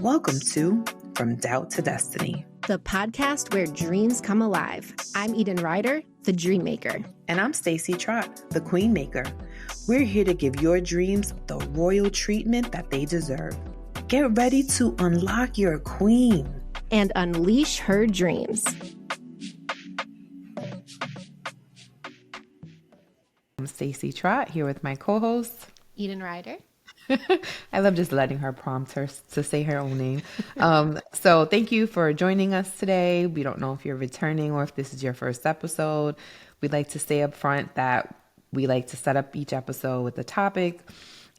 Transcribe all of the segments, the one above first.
Welcome to From Doubt to Destiny, the podcast where dreams come alive. I'm Eden Ryder, the Dream Maker. And I'm Stacie Trott, the Queen Maker. We're here to give your dreams the royal treatment that they deserve. Get ready to unlock your queen and unleash her dreams. I'm Stacie Trott here with my co-host, Eden Ryder. I love just letting her prompt her to say her own name. So thank you for joining us today. We don't know if you're returning or if this is your first episode. We'd like to say up front that we like to set up each episode with a topic,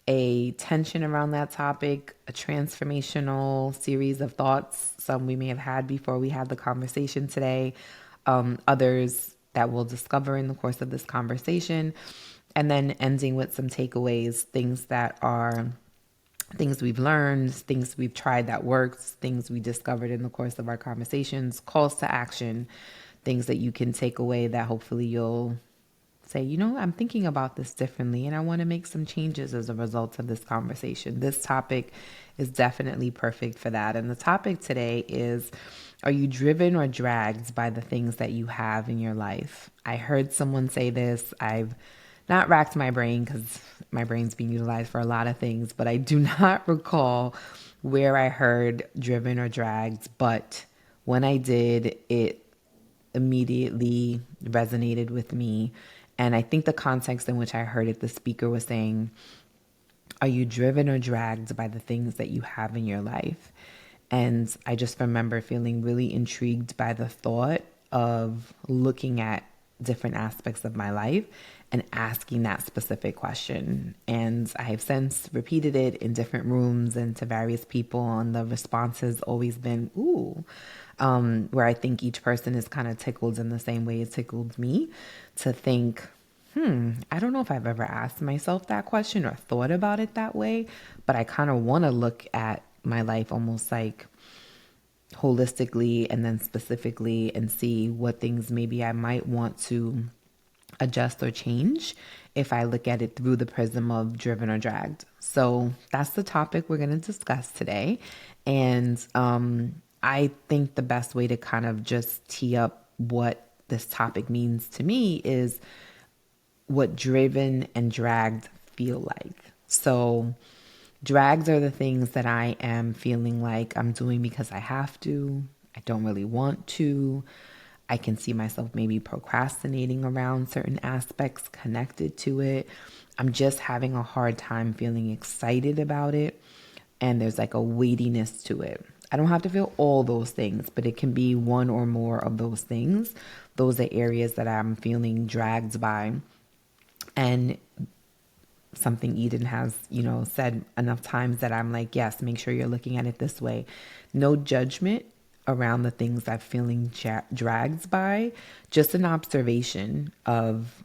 a tension around that topic, a transformational series of thoughts, some we may have had before we had the conversation today, others that we'll discover in the course of this conversation, and then ending with some takeaways, things that are things we've learned, things we've tried that works, things we discovered in the course of our conversations, calls to action, things that you can take away that hopefully you'll say, you know, I'm thinking about this differently and I want to make some changes as a result of this conversation. This topic is definitely perfect for that. And the topic today is, are you driven or dragged by the things that you have in your life? I heard someone say this. I've not racked my brain because my brain's being utilized for a lot of things, but I do not recall where I heard driven or dragged. But when I did, it immediately resonated with me. And I think the context in which I heard it, the speaker was saying, are you driven or dragged by the things that you have in your life? And I just remember feeling really intrigued by the thought of looking at different aspects of my life and asking that specific question. And I have since repeated it in different rooms and to various people, and the response has always been, ooh, where I think each person is kind of tickled in the same way it tickled me to think, I don't know if I've ever asked myself that question or thought about it that way, but I kind of want to look at my life almost like holistically and then specifically and see what things maybe I might want to adjust or change if I look at it through the prism of driven or dragged. So that's the topic we're going to discuss today. And I think the best way to kind of just tee up what this topic means to me is what driven and dragged feel like. So drags are the things that I am feeling like I'm doing because I have to. I don't really want to. I can see myself maybe procrastinating around certain aspects connected to it. I'm just having a hard time feeling excited about it. And there's like a weightiness to it. I don't have to feel all those things, but it can be one or more of those things. Those are areas that I'm feeling dragged by. And something Eden has, said enough times that I'm like, yes, make sure you're looking at it this way. No judgment around the things I'm feeling dragged by, just an observation of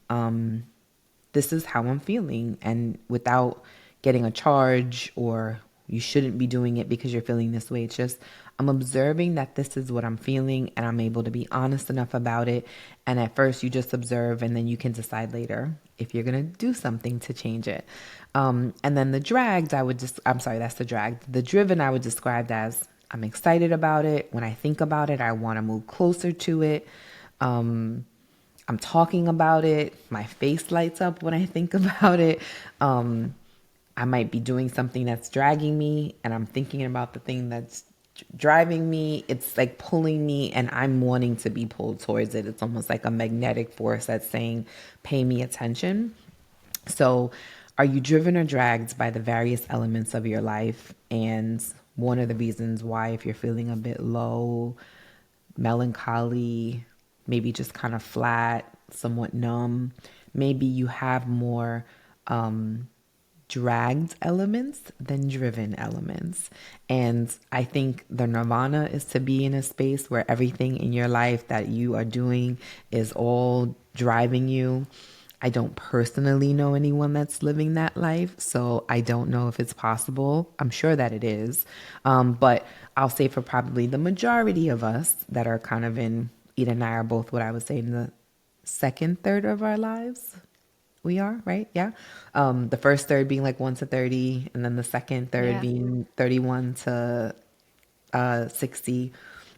this is how I'm feeling, and without getting a charge or you shouldn't be doing it because you're feeling this way. It's just I'm observing that this is what I'm feeling and I'm able to be honest enough about it. And at first you just observe and then you can decide later if you're going to do something to change it. And then the dragged, that's the dragged. The driven I would describe as I'm excited about it. When I think about it, I want to move closer to it. I'm talking about it. My face lights up when I think about it. I might be doing something that's dragging me and I'm thinking about the thing that's driving me. It's like pulling me and I'm wanting to be pulled towards it. It's almost like a magnetic force that's saying, pay me attention. So are you driven or dragged by the various elements of your life? And one of the reasons why, if you're feeling a bit low, melancholy, maybe just kind of flat, somewhat numb, maybe you have more dragged elements than driven elements. And I think the nirvana is to be in a space where everything in your life that you are doing is all driving you. I don't personally know anyone that's living that life, so I don't know if it's possible. I'm sure that it is. But I'll say for probably the majority of us that are kind of in, Eden and I are both what I would say in the second third of our lives. We are, right? Yeah. The first third being like 1 to 30, and then the second third being 31 to 60,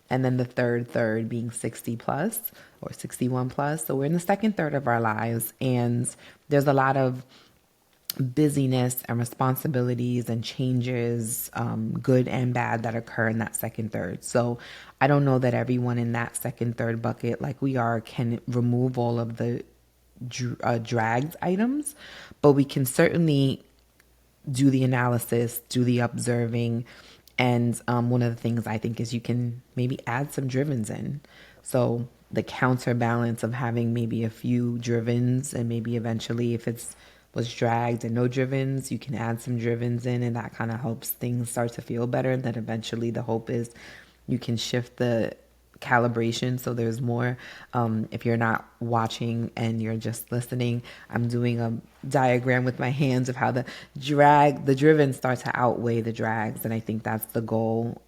and then the third being 60 plus or 61 plus. So we're in the second third of our lives, and there's a lot of busyness and responsibilities and changes, good and bad, that occur in that second third. So I don't know that everyone in that second third bucket, like we are, can remove all of the dragged items, but we can certainly do the analysis, do the observing. And one of the things I think is you can maybe add some drivens in. So the counterbalance of having maybe a few drivens, and maybe eventually if it's was dragged and no drivens, you can add some drivens in, and that kind of helps things start to feel better. And then eventually the hope is you can shift the calibration so there's more. If you're not watching and you're just listening, I'm doing a diagram with my hands of how the driven start to outweigh the drags, and I think that's the goal.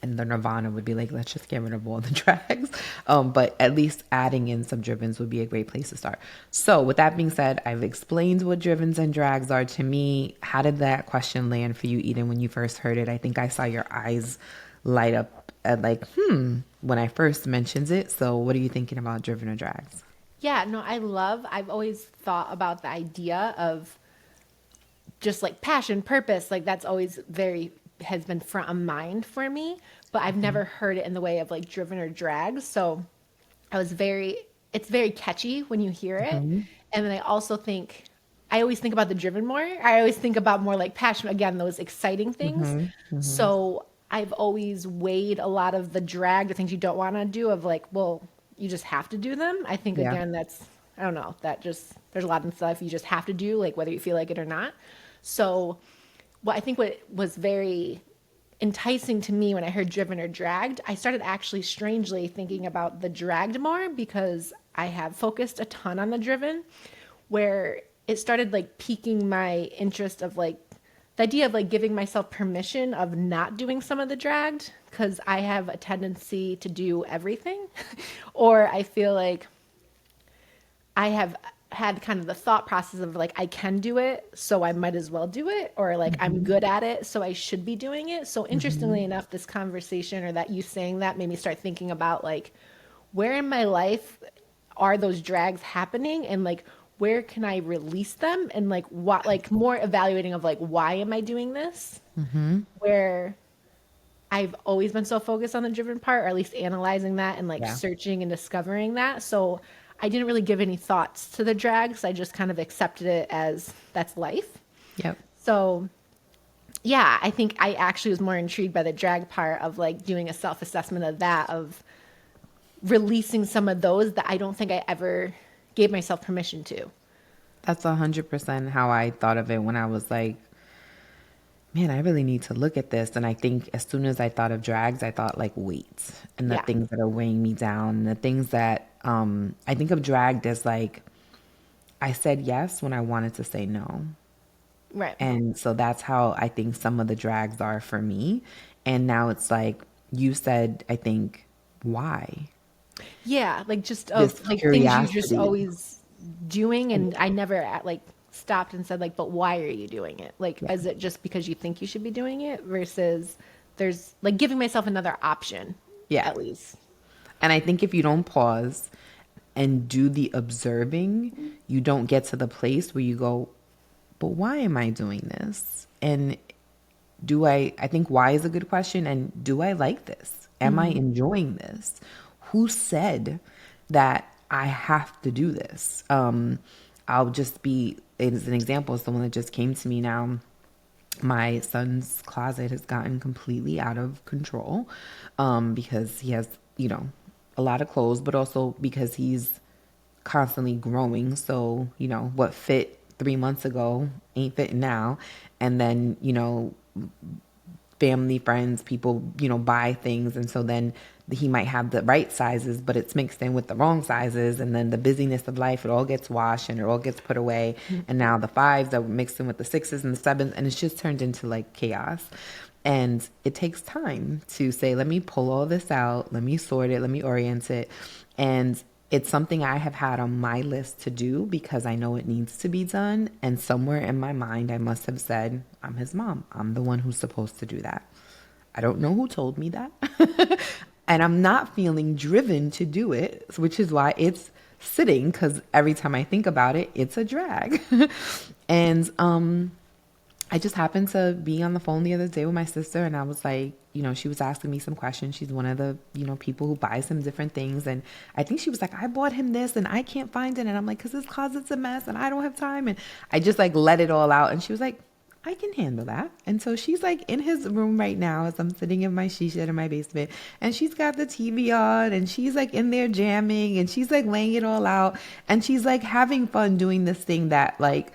And the nirvana would be like, let's just get rid of all the drags. But at least adding in some drivens would be a great place to start. So with that being said, I've explained what drivens and drags are to me. How did that question land for you, Eden, when you first heard it? I think I saw your eyes light up at like, when I first mentioned it. So what are you thinking about driven or drags? Yeah, no, I've always thought about the idea of just like passion, purpose, like that's always has been front of mind for me, but I've never heard it in the way of like driven or drags. So it's very catchy when you hear it. And then I always think about the driven more. I always think about more like passion, again, those exciting things. So I've always weighed a lot of the drag, the things you don't want to do, of like, well, you just have to do them. I think, Yeah. again, I don't know, there's a lot of stuff you just have to do, like whether you feel like it or not. So what was very enticing to me when I heard driven or dragged, I started actually strangely thinking about the dragged more, because I have focused a ton on the driven, where it started like piquing my interest of like the idea of like giving myself permission of not doing some of the dragged, because I have a tendency to do everything. Or I feel like I have had kind of the thought process of like, I can do it, so I might as well do it, or like I'm good at it, so I should be doing it. So interestingly enough, this conversation, or that you saying that, made me start thinking about like, where in my life are those drags happening, and like where can I release them, and like what, like more evaluating of like, why am I doing this? Where I've always been so focused on the driven part, or at least analyzing that and like Yeah. searching and discovering that. So I didn't really give any thoughts to the drags. I just kind of accepted it as that's life. Yep. So yeah, I think I actually was more intrigued by the drag part of like doing a self-assessment of that, of releasing some of those that I don't think I ever gave myself permission to. That's 100% how I thought of it when I was like, man, I really need to look at this. And I think as soon as I thought of drags, I thought like weights and the Yeah. things that are weighing me down, the things that I think of dragged as like, I said yes when I wanted to say no. Right. And so that's how I think some of the drags are for me. And now it's like you said, I think, why? Yeah, like just This of like things you just curiosity. always doing, and I never like stopped and said like, but why are you doing it? Like, Yeah. is it just because you think you should be doing it, versus there's like giving myself another option Yeah. at least. And I think if you don't pause and do the observing, you don't get to the place where you go, but why am I doing this? And I think why is a good question. And do I like this? Am I enjoying this? Who said that I have to do this? I'll just be, as an example, someone that just came to me now. My son's closet has gotten completely out of control, because he has, a lot of clothes, but also because he's constantly growing. So, what fit 3 months ago ain't fitting now. And then, family, friends, people, buy things. And so then he might have the right sizes, but it's mixed in with the wrong sizes. And then the busyness of life, it all gets washed and it all gets put away. And now the fives are mixed in with the sixes and the sevens. And it's just turned into like chaos. And it takes time to say, let me pull all this out. Let me sort it. Let me orient it. And it's something I have had on my list to do because I know it needs to be done. And somewhere in my mind, I must have said, I'm his mom. I'm the one who's supposed to do that. I don't know who told me that. And I'm not feeling driven to do it, which is why it's sitting, because every time I think about it, it's a drag. And I just happened to be on the phone the other day with my sister, and I was like, she was asking me some questions. She's one of the, people who buys him different things. And I think she was like, I bought him this and I can't find it. And I'm like, because his closet's a mess and I don't have time. And I just like let it all out. And she was like, I can handle that. And so she's like in his room right now as I'm sitting in my she shed in my basement, and she's got the TV on and she's like in there jamming and she's like laying it all out. And she's like having fun doing this thing that like,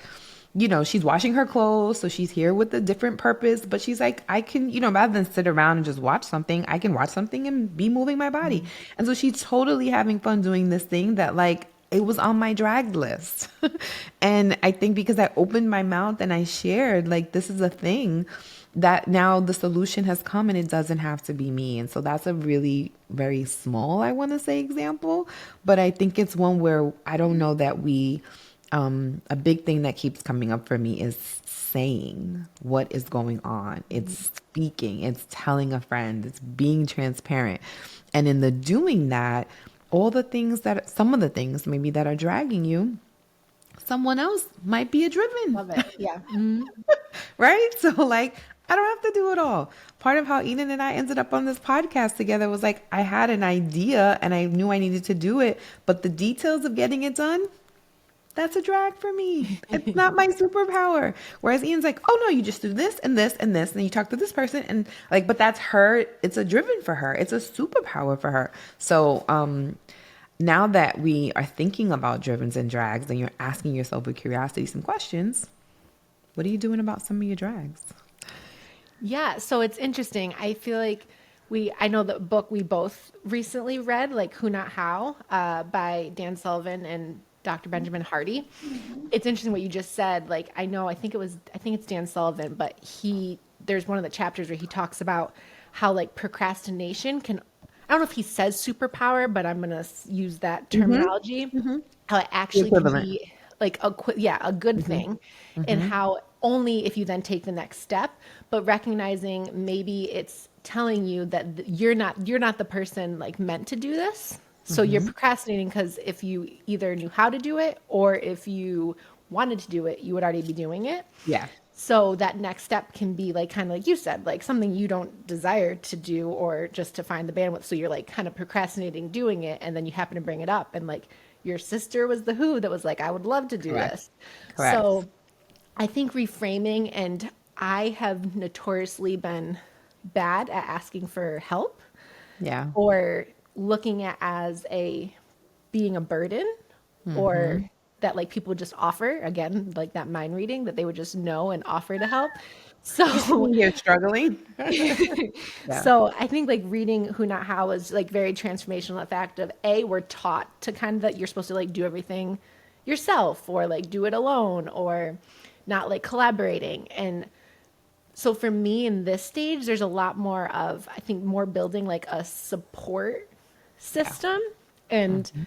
she's washing her clothes. So she's here with a different purpose, but she's like, I can, rather than sit around and just watch something, I can watch something and be moving my body. Mm-hmm. And so she's totally having fun doing this thing that like, it was on my drag list. And I think because I opened my mouth and I shared, like, this is a thing that now the solution has come and it doesn't have to be me. And so that's a really very small, I want to say, example. But I think it's one where I don't know that a big thing that keeps coming up for me is saying what is going on. It's speaking, it's telling a friend, it's being transparent. And in the doing that, some of the things maybe that are dragging you, someone else might be a driven. Love it. Yeah. Mm-hmm. Right? So like, I don't have to do it all. Part of how Eden and I ended up on this podcast together was like, I had an idea and I knew I needed to do it, but the details of getting it done, that's a drag for me. It's not my superpower. Whereas Ian's like, oh no, you just do this and this and this. And then you talk to this person and like, but that's her. It's a driven for her. It's a superpower for her. So, now that we are thinking about drivens and drags and you're asking yourself with curiosity some questions, what are you doing about some of your drags? Yeah. So it's interesting. I feel like I know the book we both recently read, like Who Not How, by Dan Sullivan and Dr. Benjamin Hardy. Mm-hmm. It's interesting what you just said. Like, I think it's Dan Sullivan, but there's one of the chapters where he talks about how like procrastination I don't know if he says superpower, but I'm going to use that terminology, mm-hmm. How it actually can be like a good mm-hmm. thing, mm-hmm. and how only if you then take the next step, but recognizing maybe it's telling you that you're not the person like meant to do this. So mm-hmm. you're procrastinating because if you either knew how to do it or if you wanted to do it, you would already be doing it. Yeah. So that next step can be like, kind of like you said, like something you don't desire to do or just to find the bandwidth. So you're like kind of procrastinating doing it. And then you happen to bring it up. And like your sister was the who that was like, I would love to do Correct. This. Correct. So I think reframing, and I have notoriously been bad at asking for help. Yeah. Or looking at as being a burden, mm-hmm. or that like people just offer, again, like that mind reading, that they would just know and offer to help. So you're struggling. Yeah. So I think like reading Who Not How was like very transformational. The fact of we're taught to kind of that you're supposed to like do everything yourself or like do it alone or not like collaborating. And so for me in this stage, there's a lot more of, I think, more building like a support system. Yeah. And mm-hmm.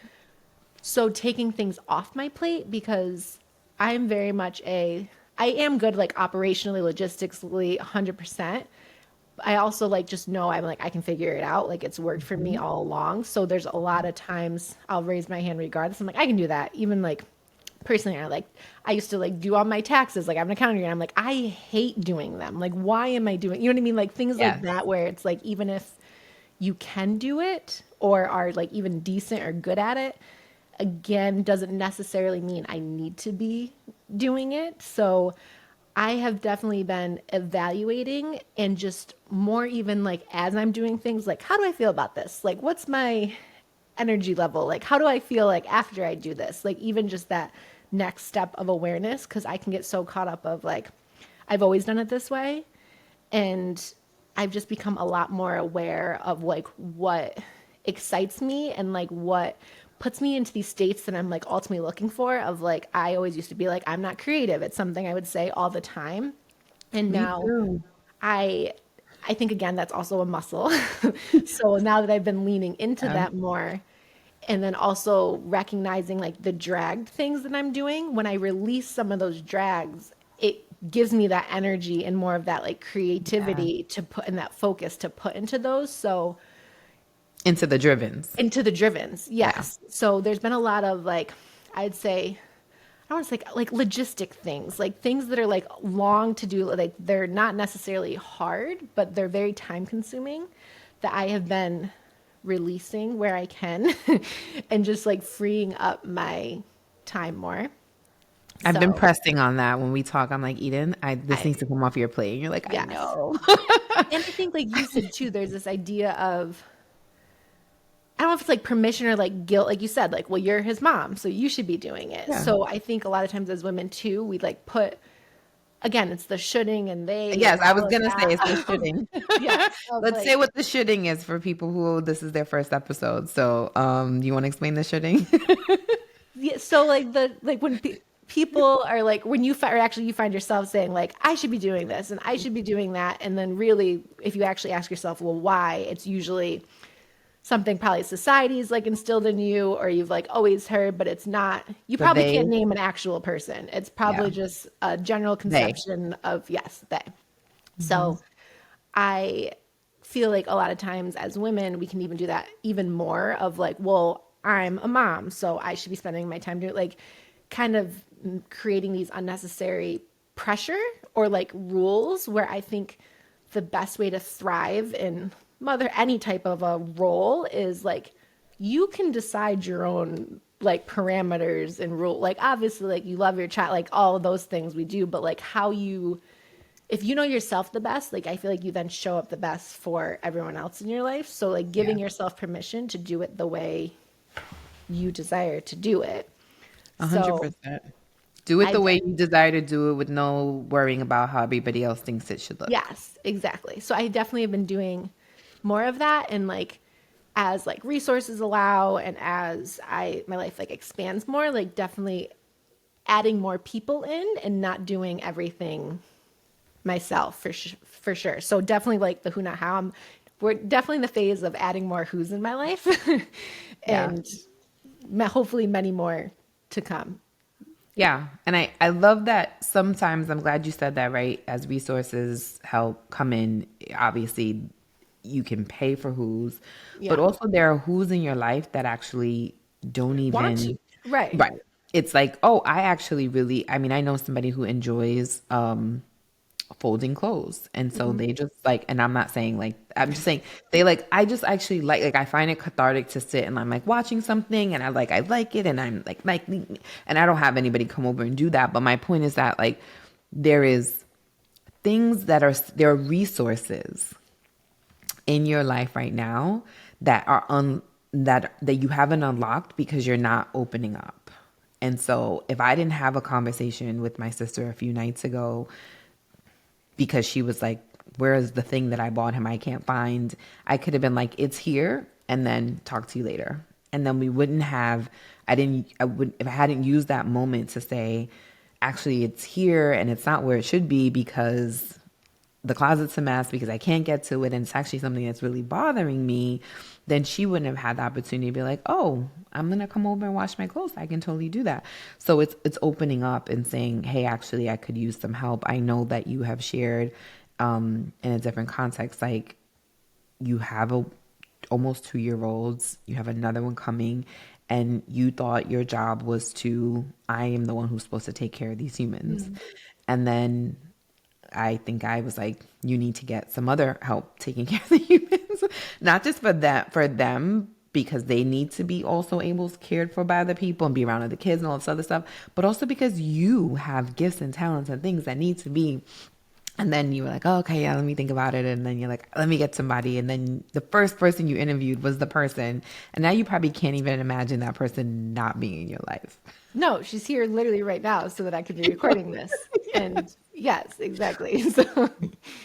so taking things off my plate, because I'm very much I am good like operationally, logistically, 100%. I also like just know I'm like, I can figure it out. Like it's worked for me all along. So there's a lot of times I'll raise my hand regardless. I'm like, I can do that. Even like personally, I used to like do all my taxes. Like I'm an accountant and I'm like, I hate doing them. Like, why am I doing, you know what I mean? Like things like that, where it's like, even if you can do it or are like even decent or good at it, again, doesn't necessarily mean I need to be doing it. So I have definitely been evaluating and just more even like as I'm doing things, like, how do I feel about this? Like, what's my energy level? Like, how do I feel like after I do this? Like, even just that next step of awareness, because I can get so caught up of like, I've always done it this way. And I've just become a lot more aware of like what excites me and like what puts me into these states that I'm like ultimately looking for, of like, I always used to be like, I'm not creative. It's something I would say all the time. And now I think, again, that's also a muscle. So now that I've been leaning into that more, and then also recognizing like the dragged things that I'm doing, when I release some of those drags, it gives me that energy and more of that like creativity to put in, that focus to put into those. So Into the drivens. into the drivens, Yeah. yes. So there's been a lot of like, I'd say, I don't want to say like logistic things, like things that are like long to do, like they're not necessarily hard, but they're very time consuming, that I have been releasing where I can and just like freeing up my time more. I've been So pressing on that when we talk. I'm like, Eden, this I, needs to come off your plate. And you're like, I yes. know. And I think like you said too, there's this idea of, I don't know if it's like permission or like guilt, like you said, like, well, you're his mom, so you should be doing it. Yeah. So I think a lot of times as women too, we like put, again, it's the shoulding and they Yes, and I was all of gonna say it's the that. shitting. Yes, of Let's say like, what the shitting is for people who this is their first episode. So, do you want to explain the shitting? yeah, so like the like when people are like when you find, or actually you find yourself saying like I should be doing this and I should be doing that, and then really if you actually ask yourself, well, why? It's usually something probably society's like instilled in you or you've like always heard, but it's not, you But probably they, can't name an actual person. It's yeah, probably just a general they. conception of yes, they. Hmm. So I feel like a lot of times as women, we can even do that even more of like, well, I'm a mom, so I should be spending my time doing like kind of creating these unnecessary pressure or like rules where I think the best way to thrive in mother any type of a role is like you can decide your own like parameters and rule, like obviously like you love your child, like all of those things we do, but like how you, if you know yourself the best, like I feel like you then show up the best for everyone else in your life. So like Yeah, giving yourself permission to do it the way you desire to do it. So 100%. Do it I the way you desire to do it with no worrying about how everybody else thinks it should look. yes, exactly. So I definitely have been doing more of that, and like as like resources allow and as I my life like expands more, like definitely adding more people in and not doing everything myself for sure. So definitely like the who not how. We're definitely in the phase of adding more who's in my life Yeah. and hopefully many more to come. Yeah. And I love that sometimes I'm glad you said that, right? As resources help come in, obviously you can pay for who's, but Yeah. also there are who's in your life that actually don't Want to. even, Right. right. It's like, oh, I actually really, I mean, I know somebody who enjoys folding clothes. And so Hmm. they just like, and I'm not saying like, I'm just saying they like, I just actually like I find it cathartic to sit and I'm like watching something and I like it and I'm like, and I don't have anybody come over and do that. But my point is that like, there is things that are, there are resources in your life right now that are that you haven't unlocked because you're not opening up. And so if I didn't have a conversation with my sister a few nights ago because she was like, where is the thing that I bought him? I can't find. I could have been like, it's here, and then talk to you later. And then we wouldn't have, I would, if I hadn't used that moment to say, actually, it's here and it's not where it should be because the closet's a mess because I can't get to it and it's actually something that's really bothering me, then she wouldn't have had the opportunity to be like, oh, I'm gonna come over and wash my clothes. I can totally do that. So it's opening up and saying, hey, actually I could use some help. I know that you have shared in a different context, like you have a almost 2-year olds, you have another one coming, and you thought your job was to, I am the one who's supposed to take care of these humans. Mm. And then I think I was like, you need to get some other help taking care of the humans, not just for that, for them, because they need to be also able cared for by other people and be around other kids and all this other stuff, but also because you have gifts and talents and things that need to be. And then you were like, oh, okay, yeah, let me think about it. And then you're like, let me get somebody. And then the first person you interviewed was the person. And now you probably can't even imagine that person not being in your life. No, she's here literally right now so that I could be recording this. And yes, exactly. So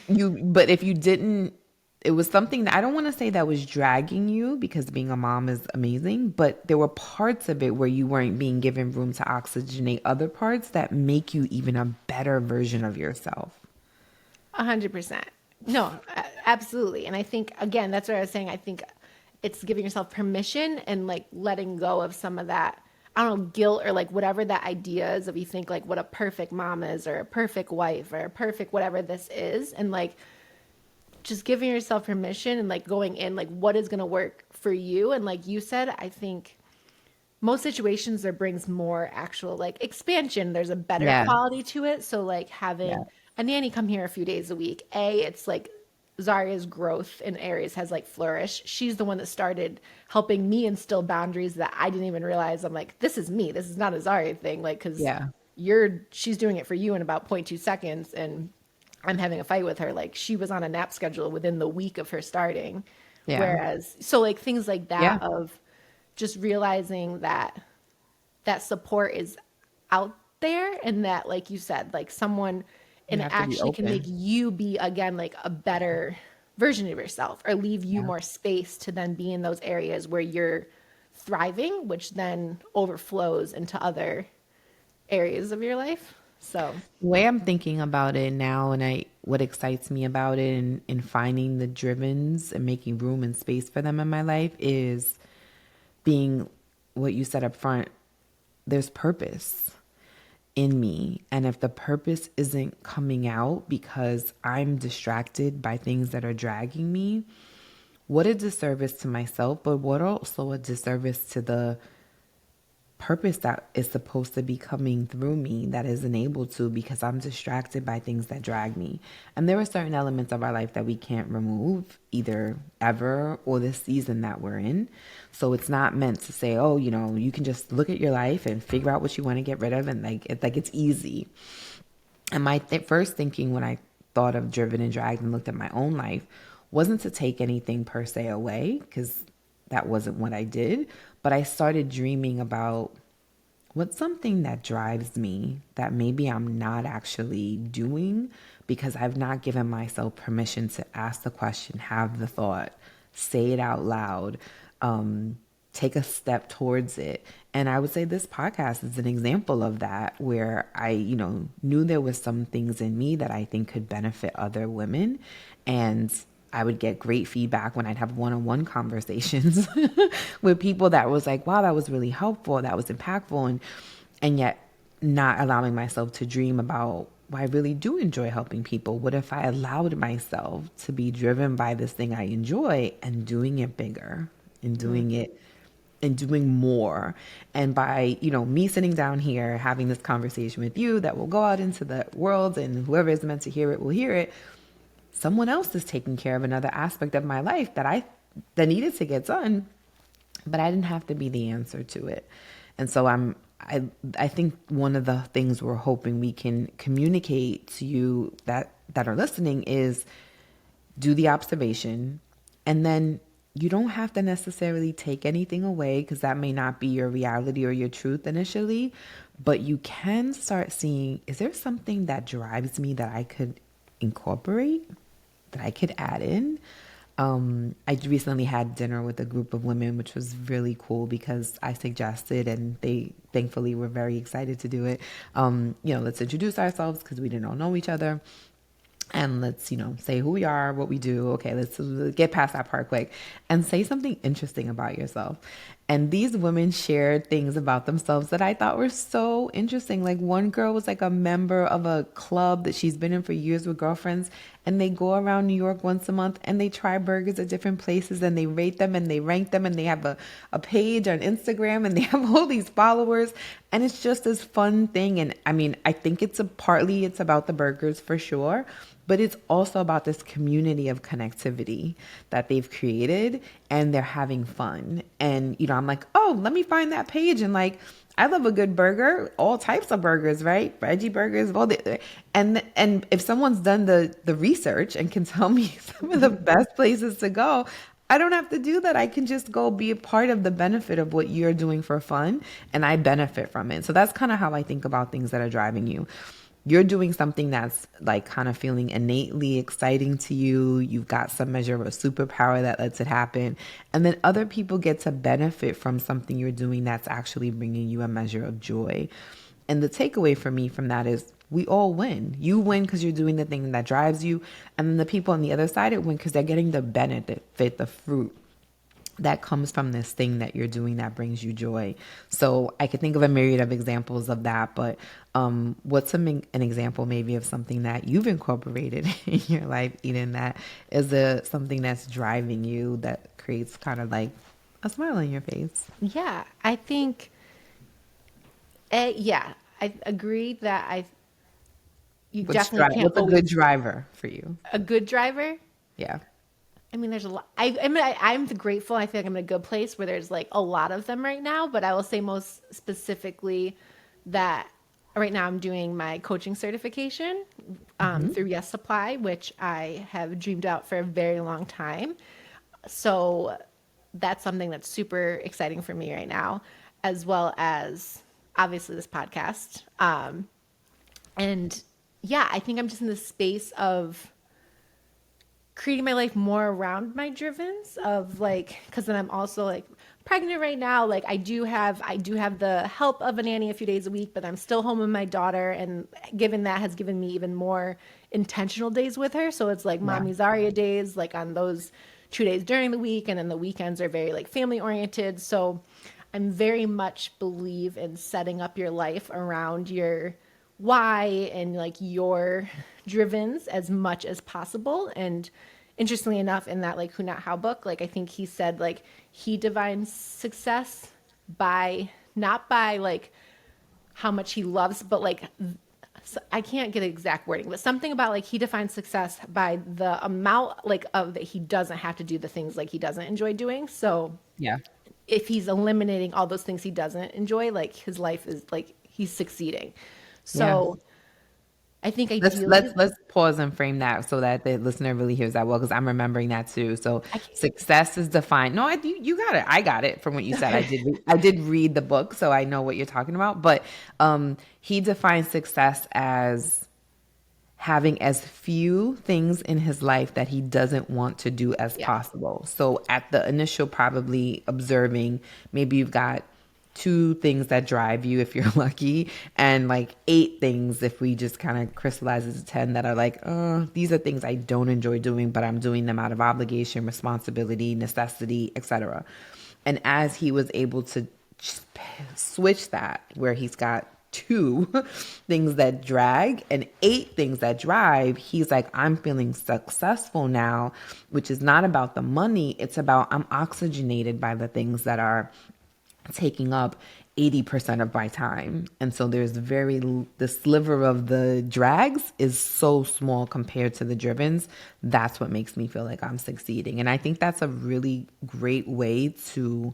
But if you didn't, it was something that I don't want to say that was dragging you because being a mom is amazing, but there were parts of it where you weren't being given room to oxygenate other parts that make you even a better version of yourself. 100%. No, absolutely. And I think, again, that's what I was saying. I think it's giving yourself permission and like letting go of some of that. I don't know, guilt or like whatever that idea is of you think like what a perfect mom is or a perfect wife or a perfect whatever this is. And like just giving yourself permission and like going in like what is going to work for you. And like you said, I think most situations there brings more actual like expansion. There's a better Yeah. quality to it. So like Yeah. having a nanny come here a few days a week, it's like Zaria's growth in areas has like flourished. She's the one that started helping me instill boundaries that I didn't even realize. I'm like, this is me. This is not a Zaria thing. Like, cause Yeah. she's doing it for you in about 0.2 seconds. And I'm having a fight with her. Like she was on a nap schedule within the week of her starting. Yeah. Whereas, so like things like Yeah. that of just realizing that that support is out there and that, like you said, like someone You and have to be actually can make open. you be again, like a better version of yourself or leave you Yeah. more space to then be in those areas where you're thriving, which then overflows into other areas of your life. So, The way I'm thinking about it now, and what excites me about it, and finding the drivens and making room and space for them in my life is being what you said up front. There's purpose in me, and if the purpose isn't coming out because I'm distracted by things that are dragging me, what a disservice to myself, but what also a disservice to the purpose that is supposed to be coming through me that isn't able to because I'm distracted by things that drag me. And there are certain elements of our life that we can't remove either ever or this season that we're in. So it's not meant to say, oh, you can just look at your life and figure out what you want to get rid of, and it's easy. And my first thinking when I thought of driven and dragged and looked at my own life wasn't to take anything per se away, because that wasn't what I did. But I started dreaming about what's something that drives me that maybe I'm not actually doing because I've not given myself permission to ask the question, have the thought, say it out loud, take a step towards it. And I would say this podcast is an example of that, where I, knew there was some things in me that I think could benefit other women. And I would get great feedback when I'd have one-on-one conversations with people that was like, wow, that was really helpful. That was impactful. And yet not allowing myself to dream about, well, I really do enjoy helping people. What if I allowed myself to be driven by this thing I enjoy and doing it bigger and doing it and doing more? And by, me sitting down here, having this conversation with you that will go out into the world, and whoever is meant to hear it will hear it, someone else is taking care of another aspect of my life that needed to get done, but I didn't have to be the answer to it. And so I think one of the things we're hoping we can communicate to you that are listening is do the observation, and then you don't have to necessarily take anything away, because that may not be your reality or your truth initially, but you can start seeing, is there something that drives me that I could incorporate, that I could add in? I recently had dinner with a group of women, which was really cool because I suggested, and they thankfully were very excited to do it. Let's introduce ourselves because we didn't all know each other. And let's, say who we are, what we do. Okay, let's get past that part quick and say something interesting about yourself. And these women shared things about themselves that I thought were so interesting. Like, one girl was like a member of a club that she's been in for years with girlfriends, and they go around New York once a month and they try burgers at different places, and they rate them and they rank them, and they have a page on Instagram, and they have all these followers, and it's just this fun thing. And I mean, I think it's about the burgers for sure, but it's also about this community of connectivity that they've created, and they're having fun. And, I'm like, oh, let me find that page. And like, I love a good burger, all types of burgers, right? Veggie burgers, and if someone's done the research and can tell me some of the best places to go, I don't have to do that. I can just go be a part of the benefit of what you're doing for fun, and I benefit from it. So that's kind of how I think about things that are driving you. You're doing something that's like kind of feeling innately exciting to you. You've got some measure of a superpower that lets it happen. And then other people get to benefit from something you're doing that's actually bringing you a measure of joy. And the takeaway for me from that is we all win. You win because you're doing the thing that drives you. And then the people on the other side, it win because they're getting the benefit, the fruit that comes from this thing that you're doing that brings you joy. So I could think of a myriad of examples of that, but what's an example maybe of something that you've incorporated in your life, Eden, that is something that's driving you, that creates kind of like a smile on your face? Yeah, I think, yeah, I agree that you definitely can't What's a good always, driver for you? a good driver. Yeah. I mean, there's a lot. I'm grateful. I feel like I'm in a good place where there's like a lot of them right now. But I will say most specifically that right now I'm doing my coaching certification through Yes Supply, which I have dreamed out for a very long time. So that's something that's super exciting for me right now, as well as obviously this podcast. And yeah, I think I'm just in the space of creating my life more around my drivens of like, because then I'm also like pregnant right now. Like I do have the help of a nanny a few days a week, but I'm still home with my daughter, and given that has given me even more intentional days with her. So it's like Yeah. mommy Zaria days, like on those 2 days during the week, and then the weekends are very like family oriented. So I'm very much believe in setting up your life around your why and like your drivens as much as possible. And interestingly enough, in that like Who Not How book, like I think he said like he defines success by not by like how much he loves, but like I can't get exact wording, but something about like he defines success by the amount like of that he doesn't have to do the things like he doesn't enjoy doing. So Yeah. if he's eliminating all those things he doesn't enjoy, like his life is like he's succeeding. Yeah. So I think Let's ideally, let's let's pause and frame that so that the listener really hears that well, because I'm remembering that too. So I can't, success is defined. No, you got it. I got it from what you said. okay. I did read the book, so I know what you're talking about. But he defines success as having as few things in his life that he doesn't want to do as Yeah. possible. So at the initial, probably observing, maybe you've got two things that drive you if you're lucky, and like eight things if we just kind of crystallize it to 10 that are like, these are things I don't enjoy doing, but I'm doing them out of obligation, responsibility, necessity, etc. And as he was able to switch that, where he's got two things that drag and eight things that drive, he's like, I'm feeling successful now, which is not about the money. It's about I'm oxygenated by the things that are taking up 80% of my time. And so there's the sliver of the drags is so small compared to the drivens. That's what makes me feel like I'm succeeding. And I think that's a really great way to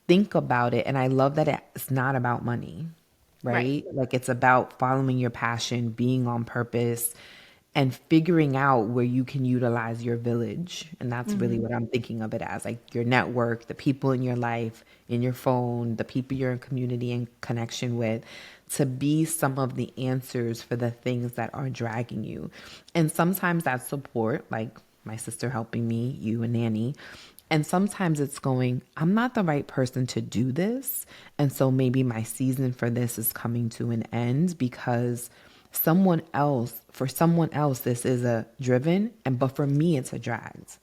think about it. And I love that it's not about money, Right. right? Like it's about following your passion, being on purpose, and figuring out where you can utilize your village. And that's really what I'm thinking of it as, like your network, the people in your life, in your phone, the people you're in community and connection with, to be some of the answers for the things that are dragging you. And sometimes that's support, like my sister helping me, you, a nanny. And sometimes it's going, I'm not the right person to do this. And so maybe my season for this is coming to an end, because for someone else, this is a driven, but for me, it's a dragged.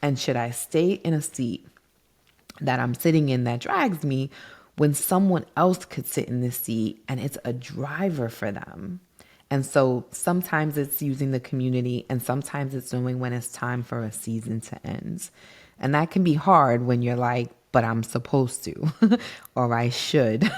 And should I stay in a seat that I'm sitting in that drags me when someone else could sit in this seat and it's a driver for them? And so sometimes it's using the community, and sometimes it's knowing when it's time for a season to end. And that can be hard when you're like, but I'm supposed to, or I should.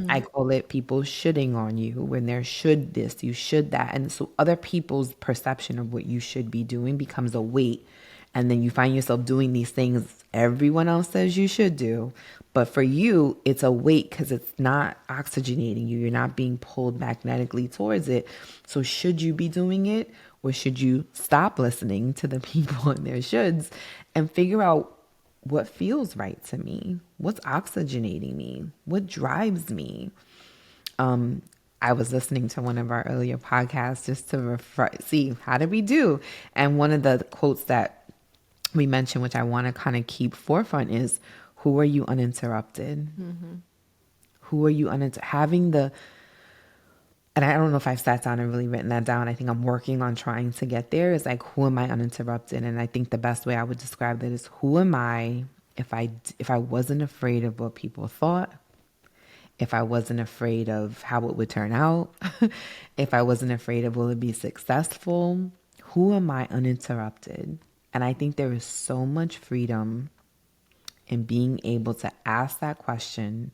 I call it people shoulding on you, when there should this, you should that. And so other people's perception of what you should be doing becomes a weight. And then you find yourself doing these things everyone else says you should do. But for you, it's a weight because it's not oxygenating you. You're not being pulled magnetically towards it. So should you be doing it, or should you stop listening to the people and their shoulds and figure out what feels right to me? What's oxygenating me? What drives me? I was listening to one of our earlier podcasts just to see how did we do. And one of the quotes that we mentioned, which I want to kind of keep forefront, is, who are you uninterrupted? Who are you having the, and I don't know if I've sat down and really written that down. I think I'm working on trying to get there. Is like, who am I uninterrupted? And I think the best way I would describe that is, who am I if I wasn't afraid of what people thought, if I wasn't afraid of how it would turn out, if I wasn't afraid of will it be successful, who am I uninterrupted? And I think there is so much freedom in being able to ask that question,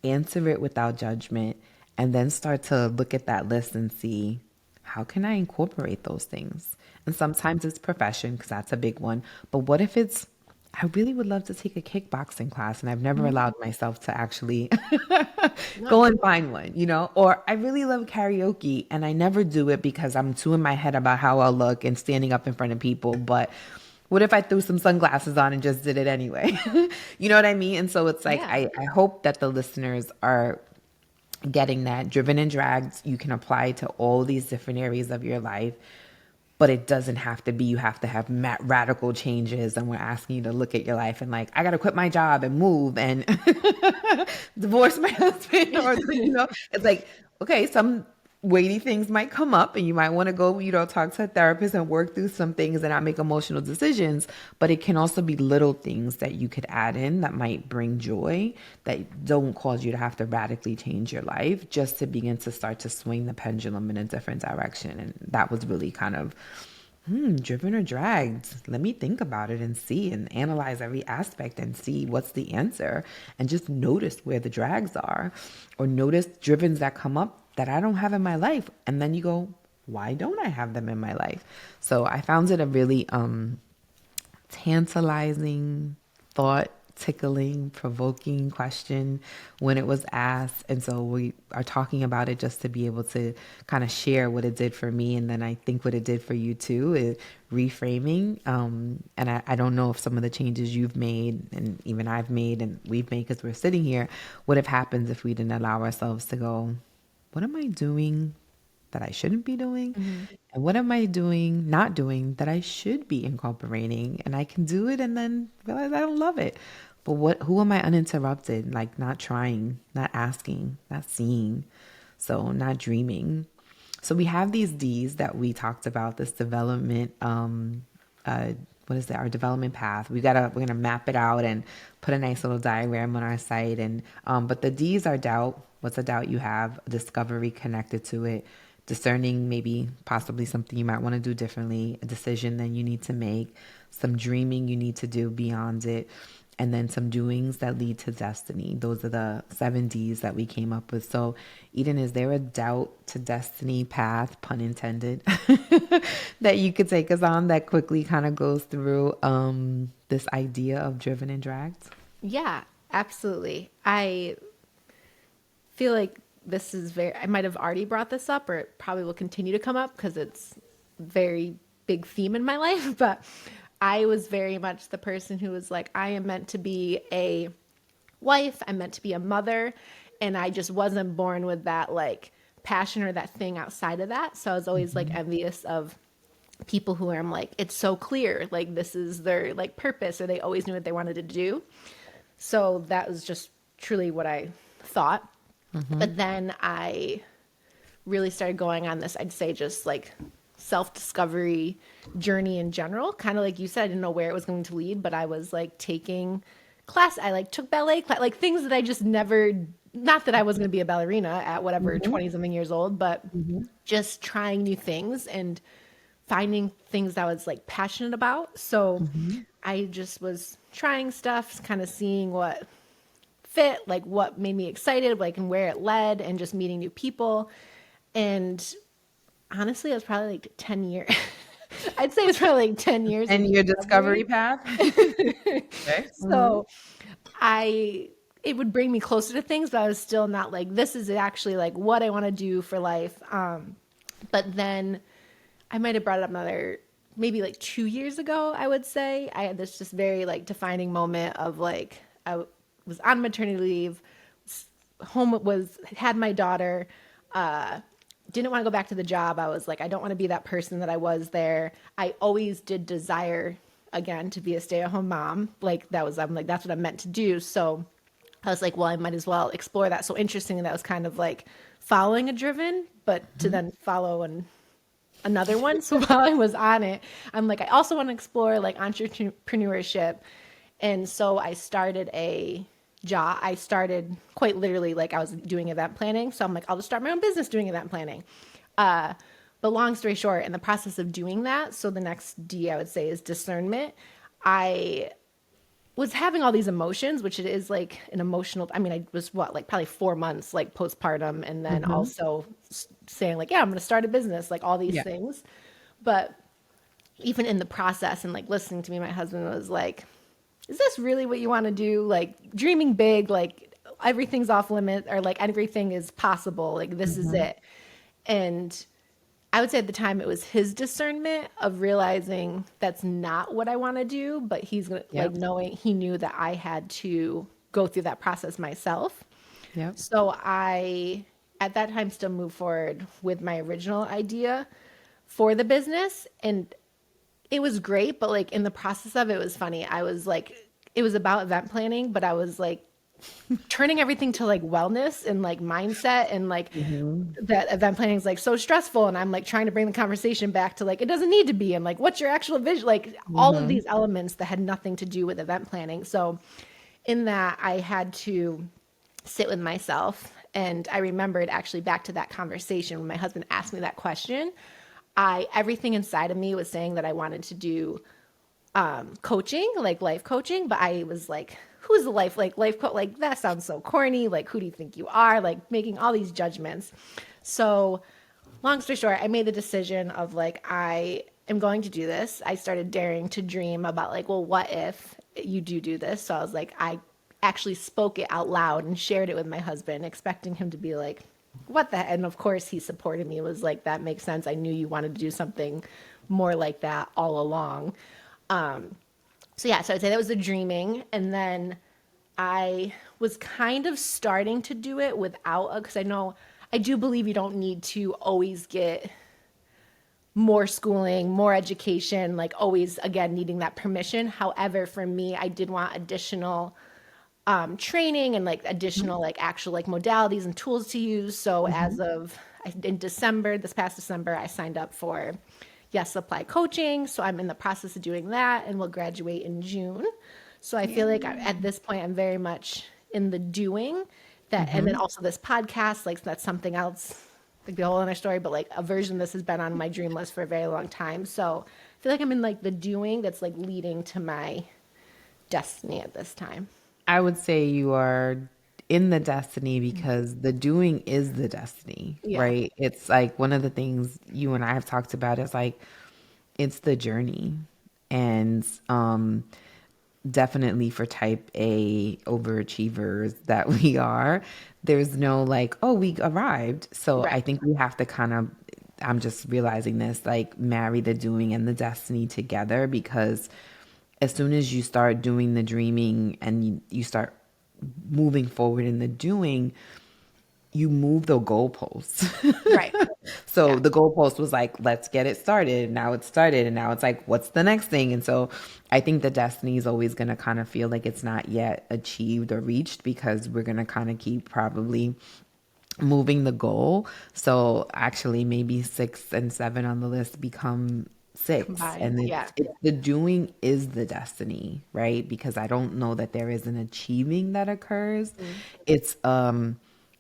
answer it without judgment, and then start to look at that list and see, how can I incorporate those things? And sometimes it's profession, because that's a big one. But what if it's, I really would love to take a kickboxing class and I've never Mhm. allowed myself to actually No. go and find one, Or I really love karaoke and I never do it because I'm too in my head about how I'll look and standing up in front of people. But what if I threw some sunglasses on and just did it anyway? You know what I mean? And so it's like, Yeah. I hope that the listeners are getting that. Driven and dragged, you can apply to all these different areas of your life, but it doesn't have to be, you have to have radical changes. And we're asking you to look at your life and like, I got to quit my job and move and divorce my husband, or, it's like, okay, some weighty things might come up and you might want to go, talk to a therapist and work through some things and not make emotional decisions. But it can also be little things that you could add in that might bring joy, that don't cause you to have to radically change your life, just to begin to start to swing the pendulum in a different direction. And that was really kind of driven or dragged. Let me think about it and see and analyze every aspect and see what's the answer, and just notice where the drags are, or notice drivens that come up that I don't have in my life. And then you go, why don't I have them in my life? So I found it a really tantalizing, thought tickling, provoking question when it was asked. And so we are talking about it just to be able to kind of share what it did for me. And then I think what it did for you too is reframing. And I don't know if some of the changes you've made and even I've made and we've made because we're sitting here, what have happened if we didn't allow ourselves to go, what am I doing that I shouldn't be doing? Mhm. And what am I doing, not doing, that I should be incorporating? And I can do it and then realize I don't love it. But who am I uninterrupted? Like not trying, not asking, not seeing. So not dreaming. So we have these D's that we talked about, this development, uh, what is that? Our development path. We're gonna map it out and put a nice little diagram on our site. And but the D's are doubt. What's a doubt you have? A discovery connected to it. Discerning, maybe possibly something you might want to do differently. A decision that you need to make. Some dreaming you need to do beyond it. And then some doings that lead to destiny. Those are the 7 Ds that we came up with. So, Eden, is there a doubt to destiny path, pun intended, that you could take us on that quickly kind of goes through this idea of driven and dragged? Yeah, absolutely. I feel like this is very, I might have already brought this up or it probably will continue to come up because it's a very big theme in my life. But I was very much the person who was like, I am meant to be a wife, I'm meant to be a mother. And I just wasn't born with that like passion or that thing outside of that. So I was always like envious of people who are, I'm like, it's so clear, like this is their like purpose, or they always knew what they wanted to do. So that was just truly what I thought. But then I really started going on this, I'd say just like self-discovery journey in general. Kind of like you said, I didn't know where it was going to lead, but I was like taking class. I like took ballet class, like things that I just never, not that I was going to be a ballerina at whatever, 20 something years old, but just trying new things and finding things that I was like passionate about. So I just was trying stuff, kind of seeing what fit, like what made me excited, like and where it led, and just meeting new people. And honestly, it was probably like 10 years. I'd say it's probably like 10 years of And your discovery discovery. path? Okay. So I, it would bring me closer to things, but I was still not like, this is actually like what I want to do for life. But then I might have brought it up another, maybe like 2 years ago, I would say. I had this just very like defining moment of like, I was on maternity leave, home was, had my daughter, didn't want to go back to the job. I was like, I don't want to be that person that I was there. I always did desire, again, to be a stay-at-home mom. Like that was, I'm like, that's what I'm meant to do. So I was like, well, I might as well explore that. So interesting, that was kind of like following a driven, but to then follow another one. So while I was on it, I'm like, I also want to explore like entrepreneurship. And so I started a job. I started quite literally like I was doing event planning. So I'm like, I'll just start my own business doing event planning. But long story short, in the process of doing that, so the next D I would say is discernment. I was having all these emotions, which it is like an emotional. I mean, I was what, like probably 4 months like postpartum, and then Mm-hmm. also saying like, yeah, I'm going to start a business, like all these Yeah. things. But even in the process and like listening to me, my husband was like, is this really what you want to do? Like dreaming big, like everything's off limit or like everything is possible. Like this is Mm-hmm. it. And I would say at the time it was his discernment of realizing that's not what I want to do, but he's gonna like Yep. knowing he knew that I had to go through that process myself. Yep. So I at that time still moved forward with my original idea for the business, and it was great, but like in the process of it, it was funny. I was like, it was about event planning, but I was like turning everything to like wellness and like mindset and like Mm-hmm. that event planning is like so stressful. And I'm like trying to bring the conversation back to like, it doesn't need to be. And like, what's your actual vision? Like all of Mm-hmm. these elements that had nothing to do with event planning. So in that, I had to sit with myself. And I remembered actually back to that conversation when my husband asked me that question. Everything inside of me was saying that I wanted to do coaching, like life coaching, but I was like, who's the life coach? Like that sounds so corny. Like who do you think you are? Like making all these judgments. So long story short, I made the decision of like I am going to do this. I started daring to dream about like, well, what if you do this? So I was like, I actually spoke it out loud and shared it with my husband, expecting him to be like, what the heck? And of course he supported me. It was like, that makes sense. I knew you wanted to do something more like that all along. So yeah, so I'd say that was the dreaming. And then I was kind of starting to do it without, because I know I do believe you don't need to always get more schooling, more education, like always, again, needing that permission. However, for me, I did want additional training and like additional, like actual like modalities and tools to use. So Mm-hmm. as of in December, this past December, I signed up for Yes Supply coaching. So I'm in the process of doing that and will graduate in June. So I Yeah. feel like at this point, I'm very much in the doing that. And then Mm-hmm. also this podcast, like that's something else, like the whole other story, but like a version of this has been on my dream list for a very long time. So I feel like I'm in like the doing that's like leading to my destiny at this time. I would say you are in the destiny because the doing is the destiny, Yeah. right? It's like one of the things you and I have talked about is like it's the journey. And definitely for type A overachievers that we are, there's no like, oh, we arrived. So I Right. think we have to kind of, I'm just realizing this, like marry the doing and the destiny together because as soon as you start doing the dreaming and you start moving forward in the doing, you move the goalposts. Right. So Yeah. the goalpost was like, let's get it started. Now it's started. And now it's like, what's the next thing? And so I think the destiny is always going to kind of feel like it's not yet achieved or reached because we're going to kind of keep probably moving the goal. So actually, maybe 6 and 7 on the list become six. Combined. And Yeah. it's the doing is the destiny, right? Because I don't know that there is an achieving that occurs. Mm. It's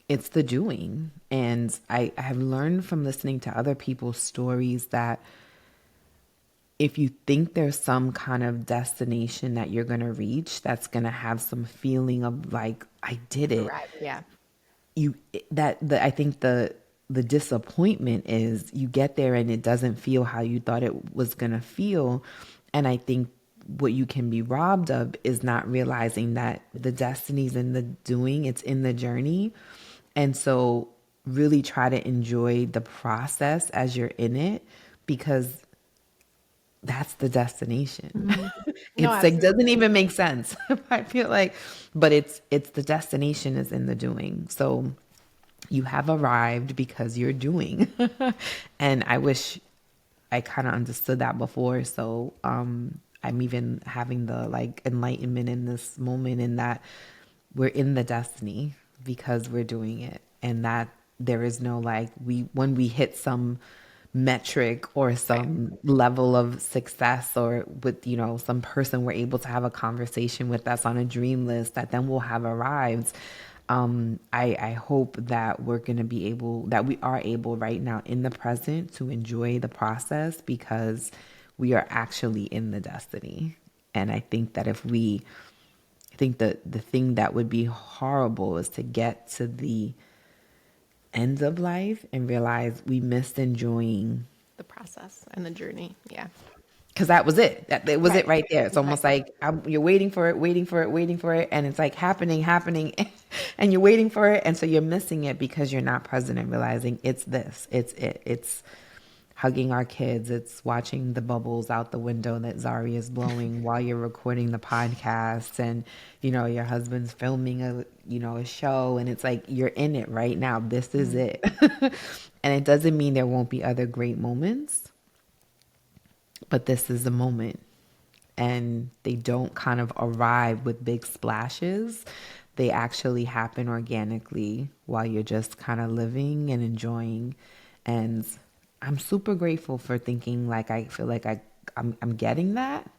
it's the doing. And I have learned from listening to other people's stories that if you think there's some kind of destination that you're going to reach that's going to have some feeling of like I did it, Right. Yeah. you that the I think the disappointment is you get there and it doesn't feel how you thought it was going to feel. And I think what you can be robbed of is not realizing that the destiny's in the doing, it's in the journey. And so really try to enjoy the process as you're in it because that's the destination. Hmm. No, It's like doesn't absolutely. even make sense. I feel like, but it's the destination is in the doing. So you have arrived because you're doing. And I wish I kind of understood that before. So I'm even having the like enlightenment in this moment in that we're in the destiny because we're doing it. And that there is no like we when we hit some metric or Right. some level of success, or with, some person we're able to have a conversation with that's on a dream list that then will have arrived. I hope that we are able right now in the present to enjoy the process, because we are actually in the destiny. And I think that I think that the thing that would be horrible is to get to the end of life and realize we missed enjoying, The process and the journey. Yeah. because that was it. It was it Right. right there. It's Right. almost like you're waiting for it, waiting for it, waiting for it, and it's like happening, and you're waiting for it, and so you're missing it because you're not present and realizing it's this, it's it, it's hugging our kids, it's watching the bubbles out the window that Zari is blowing while you're recording the podcast, and your husband's filming a show, and it's like you're in it right now. This is it, and it doesn't mean there won't be other great moments, but this is the moment. And they don't kind of arrive with big splashes. They actually happen organically while you're just kind of living and enjoying. And I'm super grateful for thinking like I feel like I'm getting that,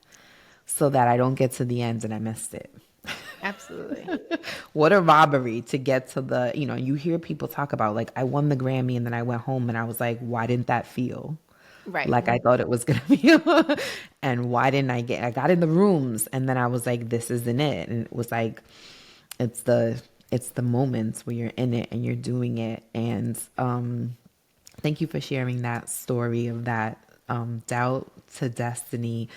so that I don't get to the end and I missed it. Absolutely. What a robbery to get to you hear people talk about, like, I won the Grammy and then I went home and I was like, why didn't that feel Right. like I thought it was gonna be? And why didn't I got in the rooms and then I was like, this isn't it. And it was like, it's the moments where you're in it and you're doing it. And thank you for sharing that story of that doubt to destiny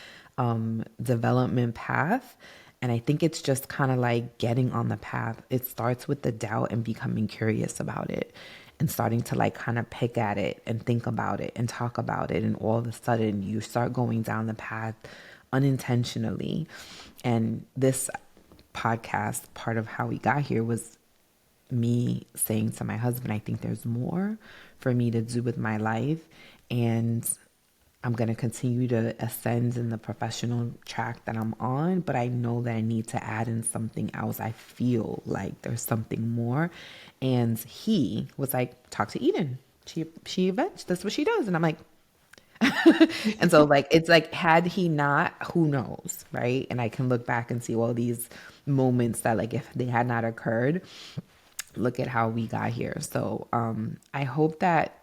development path. And I think it's just kind of like getting on the path. It starts with the doubt and becoming curious about it, and starting to like kind of pick at it and think about it and talk about it. And all of a sudden you start going down the path unintentionally. And this podcast, part of how we got here was me saying to my husband, I think there's more for me to do with my life. And I'm going to continue to ascend in the professional track that I'm on, but I know that I need to add in something else. I feel like there's something more. And he was like, talk to Eden. She events. That's what she does. And I'm like, and so like, it's like, had he not, who knows, right? And I can look back and see all these moments that, like, if they had not occurred, look at how we got here. So I hope that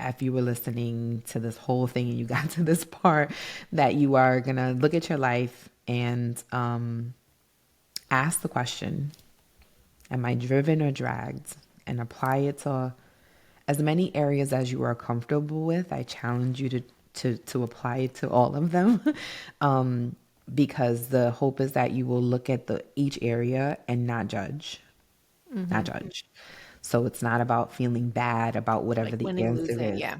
if you were listening to this whole thing and you got to this part, that you are going to look at your life and ask the question, am I driven or dragged? And apply it to as many areas as you are comfortable with. I challenge you to apply it to all of them. Because the hope is that you will look at each area and not judge. Not judge. So it's not about feeling bad about whatever Like the winning, answer losing. is, Yeah.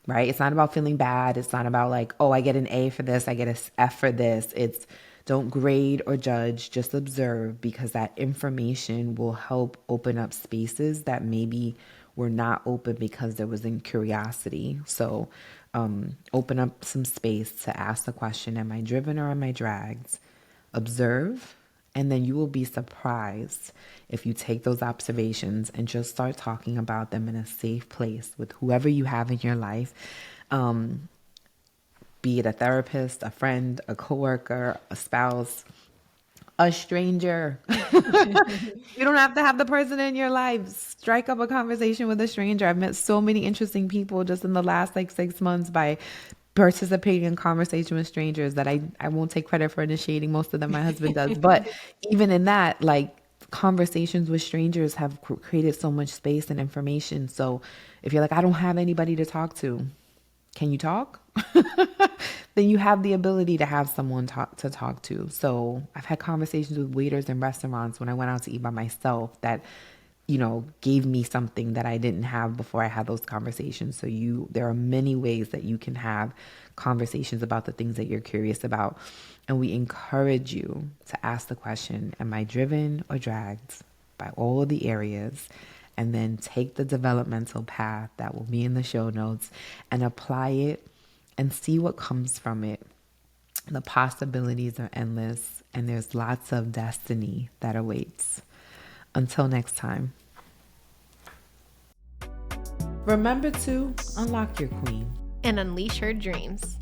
right? It's not about feeling bad. It's not about like, oh, I get an A for this, I get a F for this. It's don't grade or judge, just observe, because that information will help open up spaces that maybe were not open because there was in curiosity. So open up some space to ask the question, am I driven or am I dragged? Observe, and then you will be surprised if you take those observations and just start talking about them in a safe place with whoever you have in your life, be it a therapist, a friend, a coworker, a spouse, a stranger. You don't have to have the person in your life. Strike up a conversation with a stranger. I've met so many interesting people just in the last like 6 months by participating in conversation with strangers that I won't take credit for initiating. Most of them my husband does. But even in that, like, conversations with strangers have created so much space and information. So if you're like, I don't have anybody to talk to, can you talk? Then you have the ability to have someone to talk to. So I've had conversations with waiters in restaurants when I went out to eat by myself that, gave me something that I didn't have before I had those conversations. So there are many ways that you can have conversations about the things that you're curious about. And we encourage you to ask the question, am I driven or dragged by all of the areas? And then take the developmental path that will be in the show notes and apply it and see what comes from it. The possibilities are endless, and there's lots of destiny that awaits. Until next time. Remember to unlock your queen and unleash her dreams.